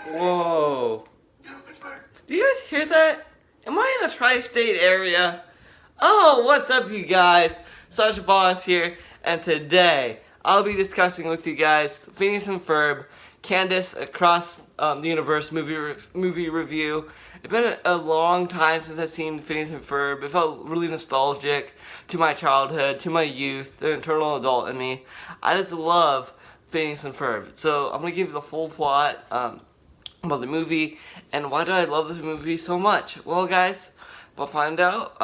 Whoa. Do you guys hear that? Am I in the tri-state area? Oh, what's up, you guys? Such Boss here, and today I'll be discussing with you guys Phineas and Ferb Candace Across the Universe movie review. It's been a long time since I've seen Phineas and Ferb. It felt really nostalgic to my childhood, to my youth, the eternal adult in me. I just love Phineas and Ferb. So I'm going to give you the full plot about the movie and why do I love this movie so much. Well, guys, we'll find out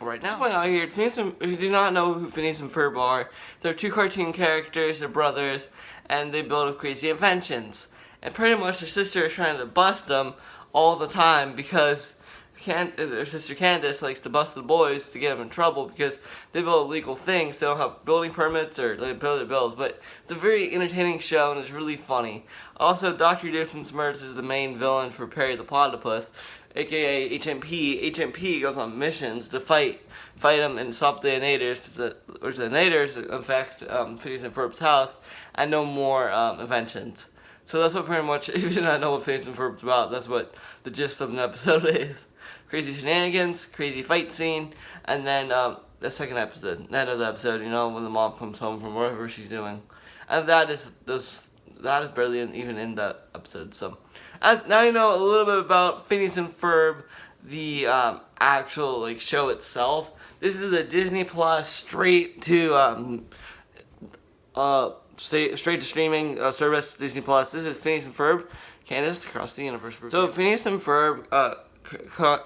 right now. Just point out here, if you do not know who Phineas and Ferb are, they're two cartoon characters, they're brothers, and they build up crazy inventions. And pretty much their sister is trying to bust them all the time because their sister Candace likes to bust the boys to get them in trouble because they build illegal things. They don't have building permits or they pay their bills. But it's a very entertaining show and it's really funny. Also, Dr. Doofenshmirtz is the main villain for Perry the Platypus, aka HMP. HMP goes on missions to fight them and stop the invaders, which the invaders infect Phineas and Ferb's house, and no more inventions. So that's what pretty much, if you do not know what Phineas and Ferb's about, that's what the gist of an episode is. Crazy shenanigans, crazy fight scene, and then the second episode, the end of the episode, you know, when the mom comes home from whatever she's doing. And that is barely even in that episode. So now you know a little bit about Phineas and Ferb, the actual show itself. This is a Disney Plus straight to streaming service, Disney Plus. This is Phineas and Ferb Candace Across the Universe. So Phineas and Ferb,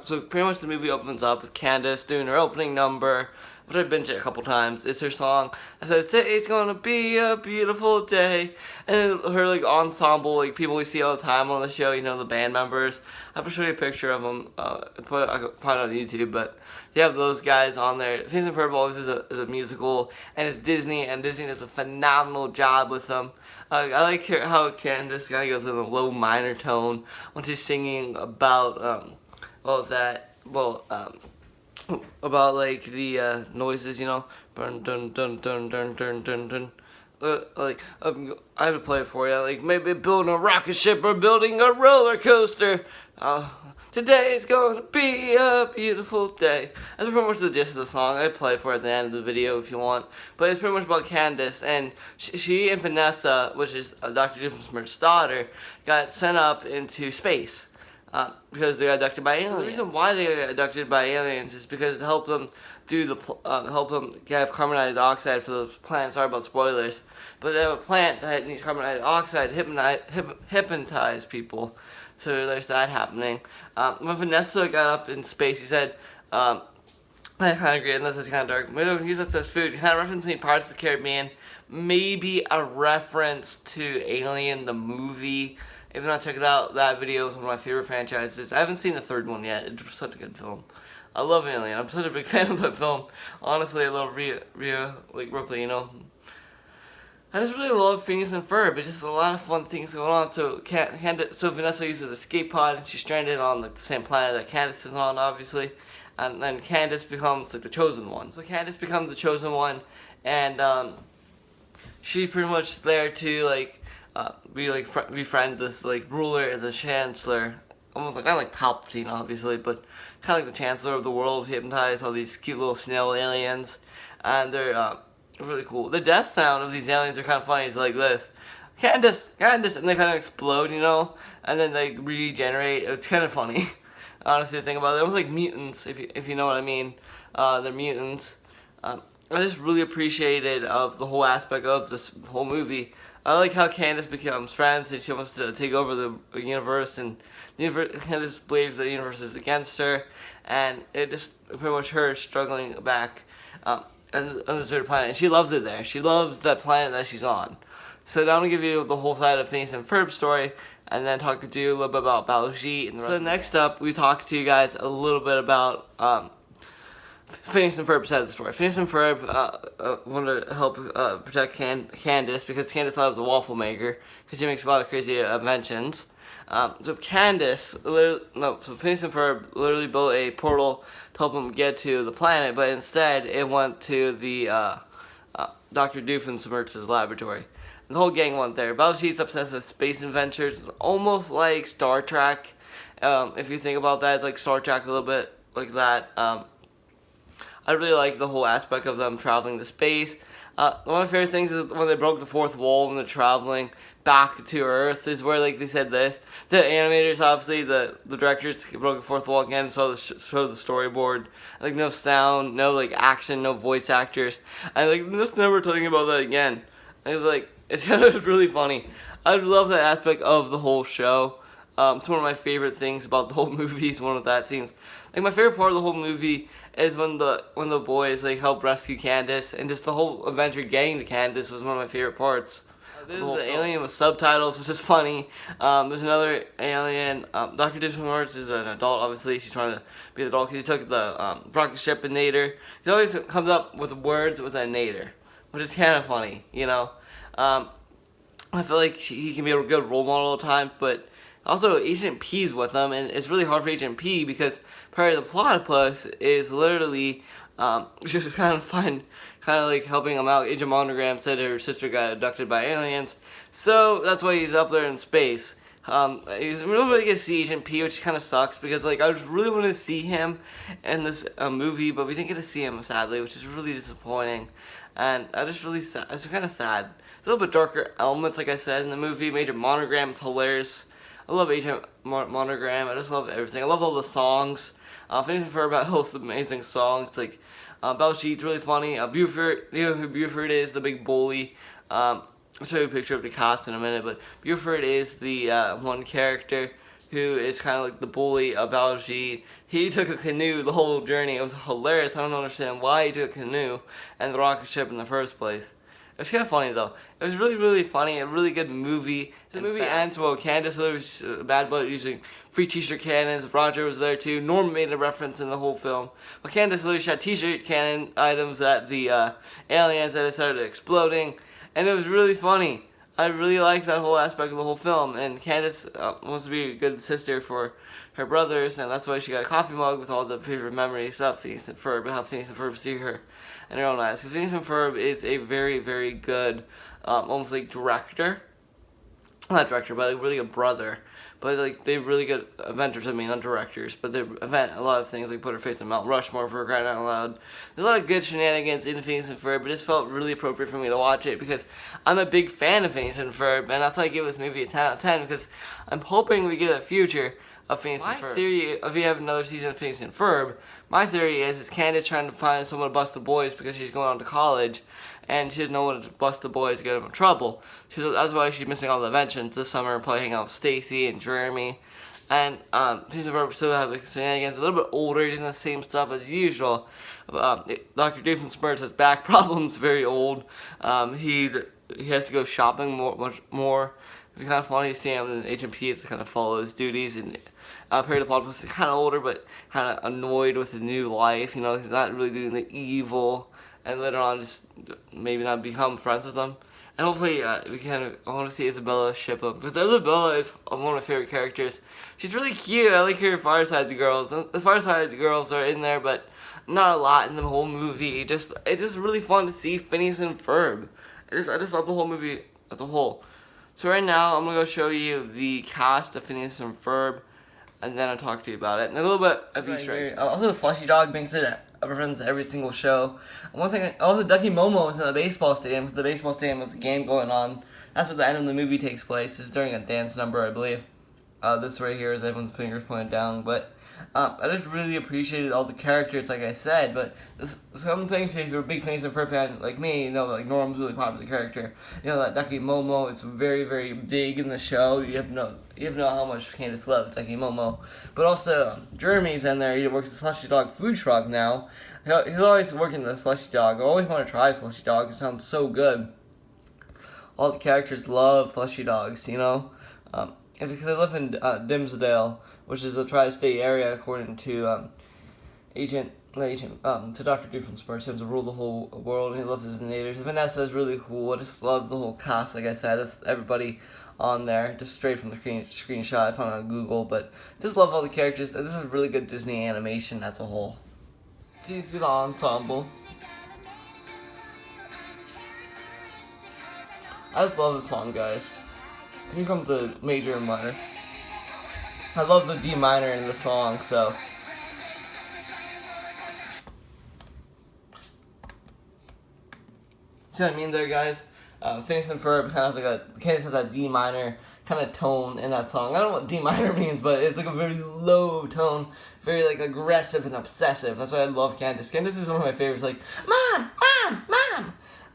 so pretty much the movie opens up with Candace doing her opening number, which I've been to a couple times. It's her song. It says, "Today's gonna be a beautiful day," and her ensemble, people we see all the time on the show. You know, the band members. I will show you a picture of them. I can find it on YouTube, but they have those guys on there. Phineas and Ferb always is a musical, and it's Disney, and Disney does a phenomenal job with them. I like how Candace kind of goes in a low minor tone when she's singing about about the noises, you know, dun dun dun dun dun dun dun dun. I have to play it for you. Maybe building a rocket ship or building a roller coaster. Today's gonna be a beautiful day. That's pretty much the gist of the song. I play it for you at the end of the video if you want. But it's pretty much about Candace, and she and Vanessa, which is Dr. Doofenshmirtz's daughter, got sent up into space. Because they got abducted by aliens. So the reason why they got abducted by aliens is because to help them help them have carbon dioxide for the plant. Sorry about spoilers, but they have a plant that needs carbon dioxide to hypnotize people. So there's that happening. When Vanessa got up in space, he said, "I kind of agree, and this is kind of dark. Maybe he says food, kind of referencing Pirates of the Caribbean, maybe a reference to Alien the movie." If you want to check it out, that video is one of my favorite franchises. I haven't seen the third one yet. It's such a good film. I love Alien. I'm such a big fan of that film. Honestly, I love Rhea Ripley, you know. I just really love Phineas and Ferb. It's just a lot of fun things going on. So Vanessa uses a escape pod, and she's stranded on the same planet that Candace is on, obviously. And then Candace becomes the chosen one. So Candace becomes the chosen one, and she's pretty much there to befriend this ruler and the chancellor, almost not like Palpatine obviously, but kind of like the chancellor of the world. Hypnotize all these cute little snail aliens, and they're really cool. The death sound of these aliens are kind of funny. It's like this, Candace, and they kind of explode, you know, and then they regenerate. It's kind of funny, honestly, to think about it. Almost like mutants, if you know what I mean. They're mutants. I just really appreciated of the whole aspect of this whole movie. I like how Candace becomes friends and she wants to take over the universe, and Candace believes the universe is against her, and it just pretty much her struggling back on the deserted planet, and she loves it there. She loves that planet that she's on. So now I'm going to give you the whole side of Phineas and Ferb's story, and then talk to you a little bit about Baljeet and the rest. So next up, we talk to you guys a little bit about Phineas and Ferb side of the story. Phineas and Ferb wanted to help protect Candace because Candace loves a waffle maker because she makes a lot of crazy inventions. So Phineas and Ferb literally built a portal to help them get to the planet, but instead it went to the Dr. Doofenshmirtz's laboratory. And the whole gang went there. Baljeet's obsessed with space adventures, almost like Star Trek. If you think about that, it's like Star Trek a little bit like that. I really like the whole aspect of them traveling to space. One of my favorite things is when they broke the fourth wall when they're traveling back to Earth, is where like they said this. The animators, obviously, the directors broke the fourth wall again, so show the storyboard. Like no sound, no like action, no voice actors. And like just never talking about that again. And it was like it's kind of really funny. I love that aspect of the whole show. It's one of my favorite things about the whole movie. Is one of that scenes. Like my favorite part of the whole movie is when the boys like help rescue Candace, and just the whole adventure getting to Candace was one of my favorite parts. There's the alien with subtitles, which is funny. There's another alien. Dr. Doofenshmirtz is an adult, obviously. She's trying to be an adult because he took the rocket ship and nader. He always comes up with words with a nader, which is kind of funny, you know. I feel like he can be a good role model at times, but also Agent P's with him, and it's really hard for Agent P because part of the platypus is literally just kind of like helping him out. Agent Monogram said her sister got abducted by aliens, so that's why he's up there in space. He's really get to see Agent P, which kind of sucks because like I really wanted to see him in this movie, but we didn't get to see him sadly, which is really disappointing. And I just really sad. It's kind of sad. It's a little bit darker elements, like I said, in the movie. Agent Monogram, it's hilarious. I love Agent Monogram. I just love everything. I love all the songs. Phineas and Ferb hosts amazing songs. Like Baljeet's really funny. Buford, you know who Buford is, the big bully. I'll show you a picture of the cast in a minute, but Buford is the one character who is kind of like the bully of Baljeet. He took a canoe the whole journey. It was hilarious. I don't understand why he took a canoe and the rocket ship in the first place. It was kind of funny though. It was really, really funny. A really good movie. The movie ends well. Candace was bad about using free t-shirt cannons. Roger was there too. Norm made a reference in the whole film. But Candace literally shot t-shirt cannon items at the aliens and it started exploding. And it was really funny. I really like that whole aspect of the whole film. And Candace wants to be a good sister for her brothers, and that's why she got a coffee mug with all the favorite memory stuff, Phineas and Ferb, how Phineas and Ferb see her in her own eyes. Because Phineas and Ferb is a very, very good, almost like director. Not director, but like really good brother. But like they're really good inventors, I mean, not directors, but they invent a lot of things, like put her face in Mount Rushmore for crying out loud. There's a lot of good shenanigans in Phineas and Ferb, but it just felt really appropriate for me to watch it because I'm a big fan of Phineas and Ferb, and that's why I give this movie a 10 out of 10 because I'm hoping we get a future of Phineas and Ferb. My theory, if we have another season of Phineas and Ferb, my theory is Candace trying to find someone to bust the boys because she's going on to college, and she doesn't know when to bust the boys to get them in trouble. That's why she's missing all the inventions this summer, probably hanging out with Stacy and Jeremy. And Phineas and Ferb still have like shenanigans, a little bit older, doing the same stuff as usual. Dr. Doofenshmirtz has back problems, very old. He has to go shopping much more. It's kind of funny to see him in Agent P to kind of follow his duties, and Perry the Platypus is kind of older but kind of annoyed with his new life. You know, he's not really doing the evil, and later on just maybe not become friends with them. And hopefully I want to see Isabella ship him, because Isabella is one of my favorite characters. She's really cute. I like her Fireside Girls. The Fireside Girls are in there, but not a lot in the whole movie. It's just really fun to see Phineas and Ferb. I just love the whole movie as a whole. So right now, I'm going to go show you the cast of Phineas and Ferb, and then I'll talk to you about it. And a little bit of Easter eggs. Also, the slushy dog brings it reference every single show. And one thing, also Ducky Momo was in the baseball stadium. The baseball stadium was a game going on. That's where the end of the movie takes place. It's during a dance number, I believe. This right here is everyone's fingers pointed down. But I just really appreciated all the characters, like I said. But some things, if you're a big Phineas and Ferb fan like me, you know, like Norm's a really popular character. You know that Ducky Momo, it's very, very big in the show. You have to know how much Candace loves Ducky Momo. But also Jeremy's in there. He works at the Slushy Dog food truck now. He's always working the Slushy Dog. I always want to try Slushy Dog. It sounds so good. All the characters love Slushy Dogs, you know. Because I live in Dimsdale, which is the tri-state area, according to to Dr. Doofenshmirtz, him to rule the whole world, and he loves his natives. Vanessa is really cool. I just love the whole cast, like I said. That's everybody on there, just straight from the screenshot I found on Google, but just love all the characters. This is a really good Disney animation as a whole. See the ensemble. I just love the song, guys. Here comes the major and minor. I love the D minor in the song, so. See what I mean there, guys? Phineas and Ferb kind of like Candace has that D minor kind of tone in that song. I don't know what D minor means, but it's like a very low tone, very like aggressive and obsessive. That's why I love Candace. Candace is one of my favorites. Like, Mom, Mom, Mom,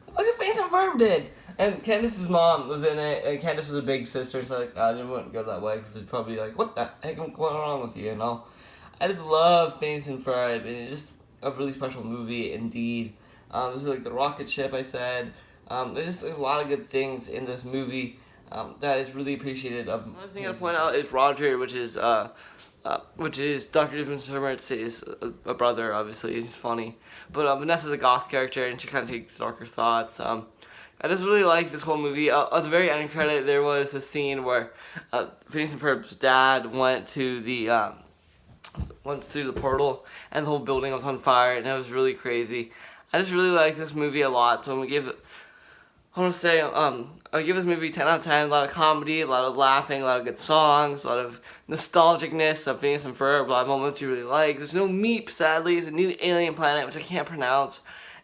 look what Phineas and Ferb did. And Candace's mom was in it, and Candace was a big sister, so like, I didn't want to go that way because it's probably like, what the heck is going on with you, you know? I just love Phineas and Ferb, and it's just a really special movie indeed. This is like the rocket ship, I said. There's just a lot of good things in this movie that is really appreciated. Another thing I gotta point out is Roger, which is Dr. Doofenshmirtz's a brother, obviously. He's funny. But Vanessa's a goth character, and she kind of takes darker thoughts. I just really like this whole movie. At the very end credit, there was a scene where Phineas and Ferb's dad went through the portal, and the whole building was on fire, and it was really crazy. I just really like this movie a lot, so I'm gonna give it, I'll give this movie 10 out of 10. A lot of comedy, a lot of laughing, a lot of good songs, a lot of nostalgicness of Phineas and Ferb, a lot of moments you really like. There's no meep, sadly. It's a new alien planet, which I can't pronounce.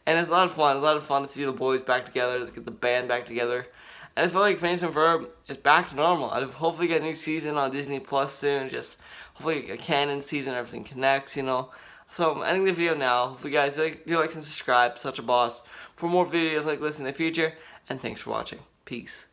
And it's a lot of fun. It's a lot of fun to see the boys back together, to get the band back together. And I feel like Phineas and Ferb is back to normal. I'll hopefully get a new season on Disney Plus soon. Just hopefully a canon season, everything connects, you know. So I'm ending the video now. Hopefully you guys like and subscribe. Such a boss. For more videos like this in the future. And thanks for watching. Peace.